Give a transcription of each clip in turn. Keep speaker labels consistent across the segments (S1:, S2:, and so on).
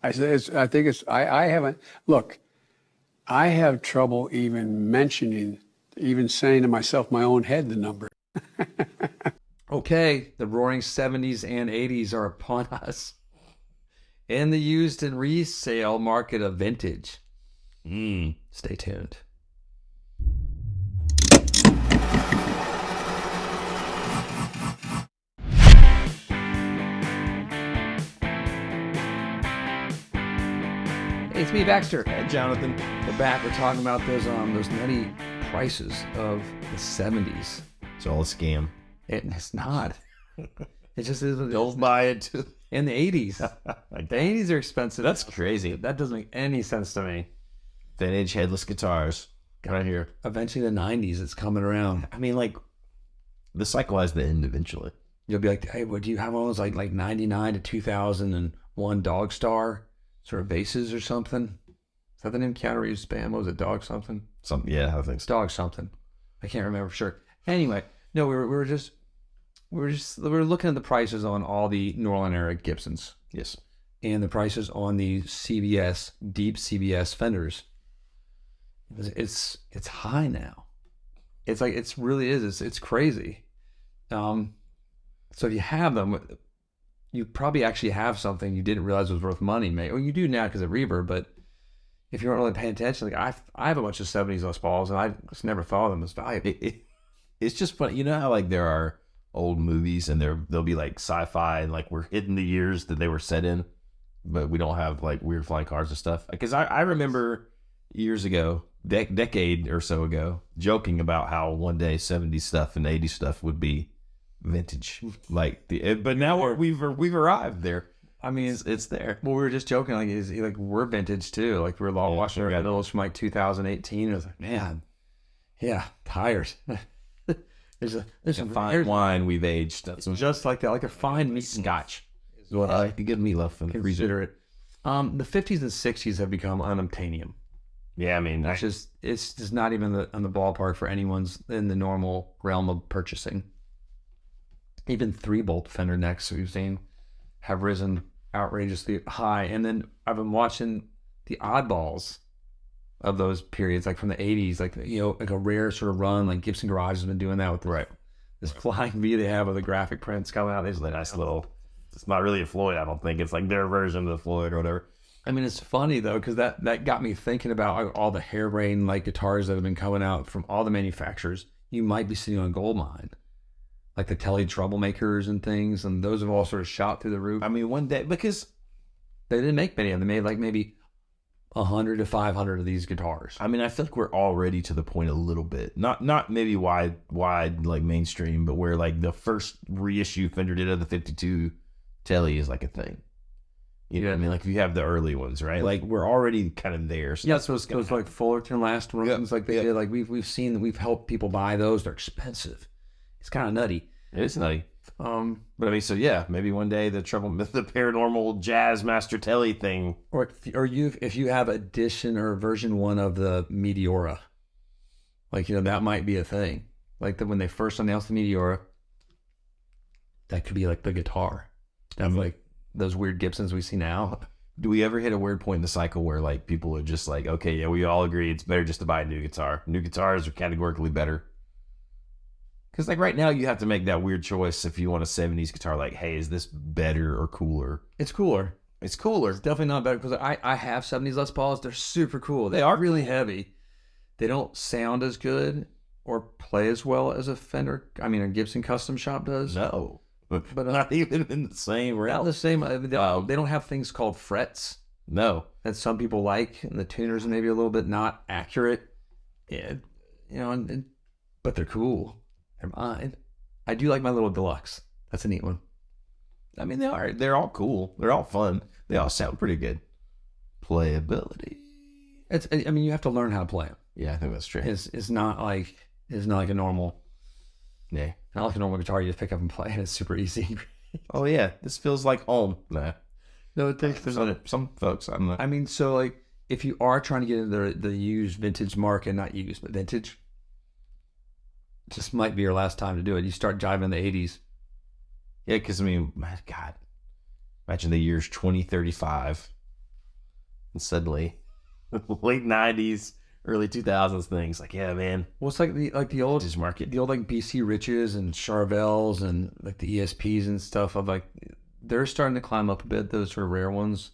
S1: I said, I think it's, I haven't, look, I have trouble even saying to myself, my own head, the number.
S2: Okay, the roaring 70s and 80s are upon us. In the used and resale market of vintage. Stay tuned. Hey, it's me, Baxter.
S3: And Jonathan.
S2: We're back. We're talking about those nutty prices of the 70s.
S3: It's all a scam.
S2: It's not. It just isn't.
S3: Don't buy it.
S2: In the 80s. The 80s are expensive.
S3: That's crazy.
S2: That doesn't make any sense to me.
S3: Vintage headless guitars. Right here.
S2: Eventually the 90s, it's coming around.
S3: I mean, like, the cycle has to end eventually.
S2: You'll be like, hey, what do you have one of those like 99 to 2001 Dog Star sort of basses or something? Is that the name? Counter Use Spam? What was it? Dog something?
S3: Yeah, I think so.
S2: Dog something. I can't remember for sure. Anyway, no, we were looking at the prices on all the Nolin era Gibsons.
S3: Yes.
S2: And the prices on the CBS, deep CBS Fenders. It's high now. It's like, it really is. It's crazy. So if you have them, you probably actually have something you didn't realize was worth money. Maybe, well, you do now because of reverb, but if you weren't really paying attention, like I have a bunch of 70s Les Pauls, and I just never thought of them as valuable.
S3: It's just funny. You know how like there are old movies and they'll be like sci-fi and like we're hitting the years that they were set in, but we don't have like weird flying cars and stuff. Because I remember years ago, decade or so ago, joking about how one day 70s stuff and 80s stuff would be vintage, but now we've arrived there.
S2: I mean,
S3: it's there.
S2: Well, we were just joking, like we're vintage too. Like we were watching those from like 2018. It was like, man, yeah, tired. there's
S3: a fine wine we've aged. That's
S2: just like that, like a fine meat scotch.
S3: Is what I could get meatloaf and
S2: consider it. The 50s and 60s have become unobtainium.
S3: Yeah, I mean,
S2: it's just not even on the ballpark for anyone's in the normal realm of purchasing. Even 3-bolt fender necks we've seen have risen outrageously high. And then I've been watching the oddballs of those periods, like from the 80s, like, like a rare sort of run, like Gibson Garage has been doing that with this flying V they have with the graphic prints coming out. There's a nice little,
S3: it's not really a Floyd, I don't think. It's like their version of the Floyd or whatever.
S2: I mean, it's funny though, because that got me thinking about all the harebrained like guitars that have been coming out from all the manufacturers. You might be seeing on Goldmine, like the Tele Troublemakers and things, and those have all sort of shot through the roof.
S3: I mean, one day, because
S2: they didn't make many of them. They made like maybe 100 to 500 of these guitars.
S3: I mean, I feel like we're already to the point a little bit, not maybe wide like mainstream, but where like the first reissue Fender did of the 52 Tele is like a thing. You know what I mean? Like if you have the early ones, right? Like we're already kind of there.
S2: So yeah, so it's like Fullerton last runs, like they did. Like we've seen that, we've helped people buy those. They're expensive. It's kind of nutty.
S3: It is nutty. But I mean, so yeah, maybe one day the paranormal jazz master Tele thing,
S2: or if you have edition or version 1 of the Meteora, like that might be a thing. Like when they first announced the Meteora, that could be like the guitar. Of like those weird Gibsons we see now.
S3: Do we ever hit a weird point in the cycle where like people are just like, okay, yeah, we all agree it's better just to buy a new guitar. New guitars are categorically better. Because like right now you have to make that weird choice if you want a 70s guitar. Like, hey, is this better or cooler?
S2: It's cooler.
S3: It's cooler.
S2: It's definitely not better, because I have 70s Les Pauls. They're super cool. They are really heavy. They don't sound as good or play as well as a Gibson custom shop does.
S3: No. But not even in the same realm.
S2: Not the same. They don't have things called frets.
S3: No.
S2: That some people like, and the tuners are maybe a little bit not accurate. Yeah, but they're cool. They're mine. I do like my little deluxe. That's a neat one.
S3: I mean, they are. They're all cool. They're all fun. They all sound pretty good. Playability.
S2: You have to learn how to play them.
S3: Yeah, I think that's true.
S2: It's not like a normal.
S3: Yeah.
S2: Not like a normal guitar you just pick up and play, and it's super easy.
S3: Oh yeah, this feels like home. Nah.
S2: No, it takes
S3: some folks.
S2: So like if you are trying to get into the used vintage market, not used but vintage, this might be your last time to do it. You start jiving in the 80s.
S3: Yeah, because I mean, my God, imagine the year's 2035. And suddenly, late 90s, early 2000s things, like, yeah, man,
S2: Well, it's like the old
S3: just market.
S2: the old like BC Riches and Charvels and like the ESPs and stuff of like they're starting to climb up a bit. Those sort of rare ones,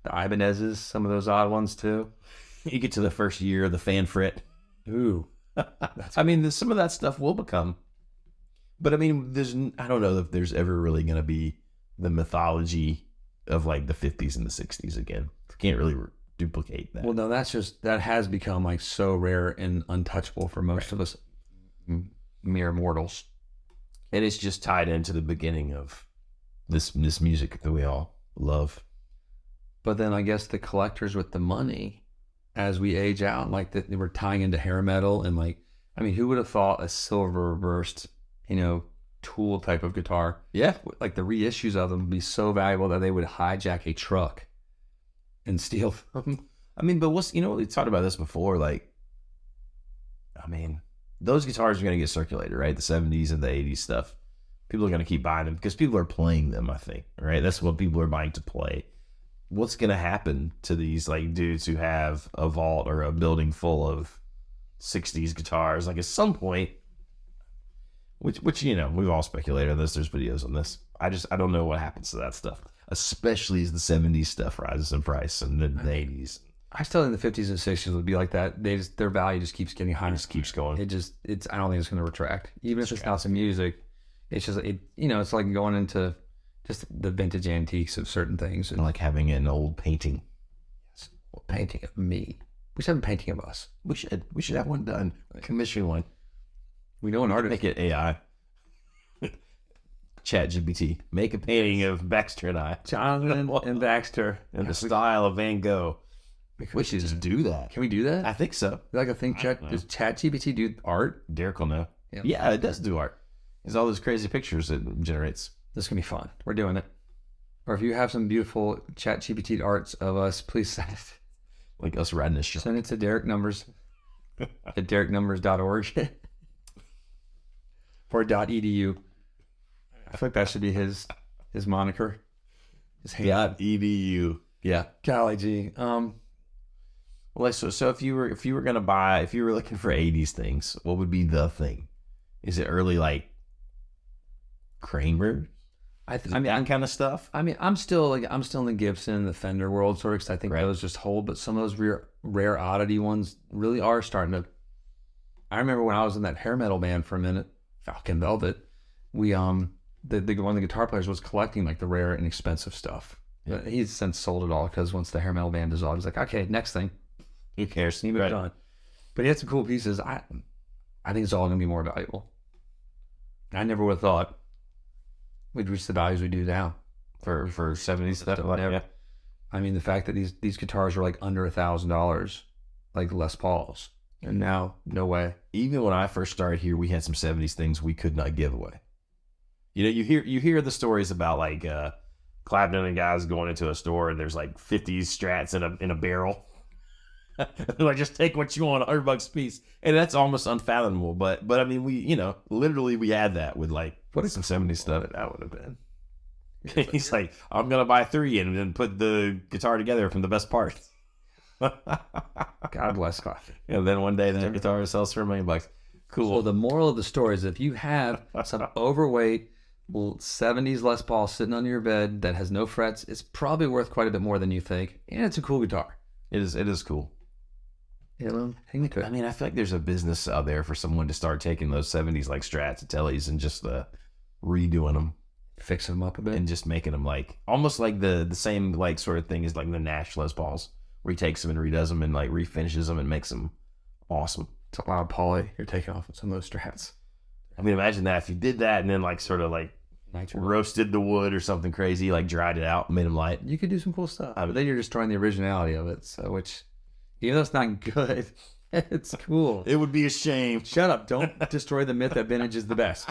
S2: the Ibanez's, some of those odd ones too.
S3: You get to the first year of the fanfrit.
S2: Ooh,
S3: I mean, some of that stuff will become. But I mean, I don't know if there's ever really going to be the mythology of like the 50s and the 60s again. Can't really duplicate that.
S2: well, no, that has become like so rare and untouchable for most of us mere mortals.
S3: And it's just tied into the beginning of this music that we all love.
S2: But then I guess the collectors with the money, as we age out, like that, they were tying into hair metal and like, I mean, who would have thought a silver reversed, Tool type of guitar?
S3: Yeah.
S2: Like the reissues of them would be so valuable that they would hijack a truck and steal them.
S3: I mean, but we talked about this before. Like, I mean, those guitars are going to get circulated, right? The 70s and the 80s stuff. People are going to keep buying them because people are playing them, I think, right? That's what people are buying to play. What's going to happen to these like dudes who have a vault or a building full of 60s guitars? Like at some point, which we've all speculated on this. There's videos on this. I don't know what happens to that stuff, especially as the 70s stuff rises in price and the 80s.
S2: I still think the 50s and 60s would be like that. Their value just keeps getting higher.
S3: Just keeps going.
S2: I don't think it's going to retract. Even if it's not some music, it's just, it's like going into just the vintage antiques of certain things.
S3: And like having an old painting.
S2: Yes. Well, painting of me. We should have a painting of us.
S3: We should have one done. Commission one.
S2: We know an artist.
S3: Make it AI. Chat GPT. Make a painting of Baxter and I.
S2: Jonathan and Baxter.
S3: In the style of Van Gogh. We should just do that.
S2: Can we do that?
S3: I think so.
S2: Like a think check. Does ChatGPT do art?
S3: Derek will know.
S2: Yeah.
S3: Yeah, it does do art. It's all those crazy pictures it generates.
S2: This is going to be fun. We're doing it. Or if you have some beautiful ChatGPT arts of us, please send it.
S3: Like us riding a shot.
S2: Send it to Derek Numbers at dereknumbers.org or .edu. I feel like that should be his moniker. His
S3: .edu. Yeah.
S2: Golly gee.
S3: Well, so if you were looking for 80s things, what would be the thing? Is it early like Kramer? That kind of stuff.
S2: I mean, I'm still in the Gibson, the Fender world sort of, because I think
S3: Right.
S2: those just hold. But some of those rare oddity ones really are starting to. I remember when I was in that hair metal band for a minute, Falcon Velvet. We one of the guitar players was collecting like the rare and expensive stuff.
S3: Yeah.
S2: But he's since sold it all because once the hair metal band dissolved, he's like, okay, next thing.
S3: Who cares?
S2: He moved on. But he had some cool pieces. I think it's all going to be more valuable. I never would have thought we'd reach the values we do now
S3: for 70s stuff. Yeah.
S2: I mean, the fact that these guitars are like under $1,000, like Les Pauls, and now no way.
S3: Even when I first started here, we had some 70s things we could not give away. You hear the stories about like Clapton and guys going into a store and there's like 50s Strats in a barrel. Like, just take what you want, $100 a piece, and that's almost unfathomable. But I mean, we literally we had that with like some 70s stuff.
S2: That would have been.
S3: He's like, I'm gonna buy 3 and then put the guitar together from the best parts.
S2: God bless Clapton.
S3: And then one day that guitar sells for $1 million. Cool.
S2: So the moral of the story is, if you have some overweight 70s Les Paul sitting on your bed that has no frets, it's probably worth quite a bit more than you think, and it's a cool guitar.
S3: It is cool.
S2: Yeah, hang it to it.
S3: I mean, I feel like there's a business out there for someone to start taking those 70s like Strats and Tellys and just redoing them,
S2: fixing them up a bit,
S3: and just making them like almost like the same like sort of thing as like the Nash Les Pauls, where he takes them and redoes them and like refinishes them and makes them awesome.
S2: It's a loud poly you're taking off of some of those Strats.
S3: I mean, imagine that if you did that and then like sort of like roasted the wood or something crazy, like dried it out, made them light.
S2: You could do some cool stuff. But then you're destroying the originality of it. So, which, even though it's not good, it's cool.
S3: It would be a shame.
S2: Shut up! Don't destroy the myth that vintage is the best.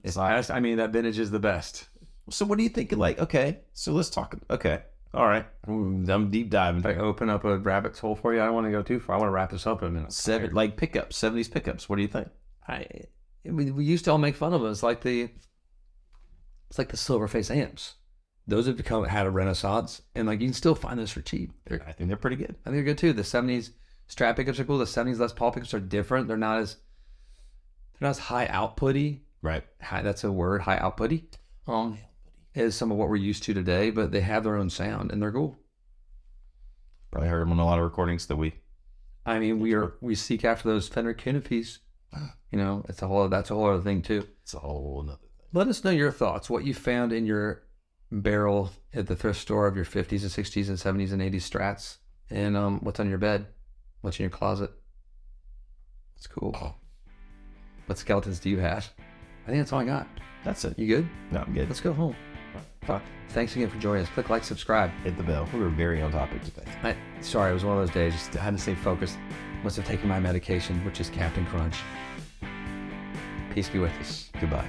S2: That vintage is the best.
S3: So, what do you think? Like, okay, so let's talk. Okay, all right, I'm deep diving.
S2: If I open up a rabbit's hole for you, I don't want to go too far. I want to wrap this up in a minute.
S3: 70s pickups. What do you think?
S2: We used to all make fun of them. It's like the Silverface amps. those have had a renaissance, and like you can still find those for cheap.
S3: I think they're pretty good.
S2: I think they're good too. The 70s Strat pickups are cool. The 70s Les Paul pickups are different. They're not as high outputty.
S3: Right.
S2: That's a word, high outputty. As some of what we're used to today, but they have their own sound and they're cool.
S3: Probably heard them on a lot of recordings that we.
S2: I mean, we seek after those Fender canopies. You know, that's a whole other thing too.
S3: It's a whole another thing.
S2: Let us know your thoughts. What you found in your barrel at the thrift store of your 50s and 60s and 70s and 80s Strats, and what's on your bed, what's in your closet. It's cool. What skeletons do you have? I think that's all I got.
S3: That's it.
S2: You good?
S3: No, I'm good.
S2: Let's go home. Fuck. Thanks again for joining us. Click like, subscribe.
S3: Hit the bell. We were very on topic today.
S2: Sorry, it was one of those days. Just had to stay focused. Must have taken my medication, which is Captain Crunch. Peace be with us.
S3: Goodbye.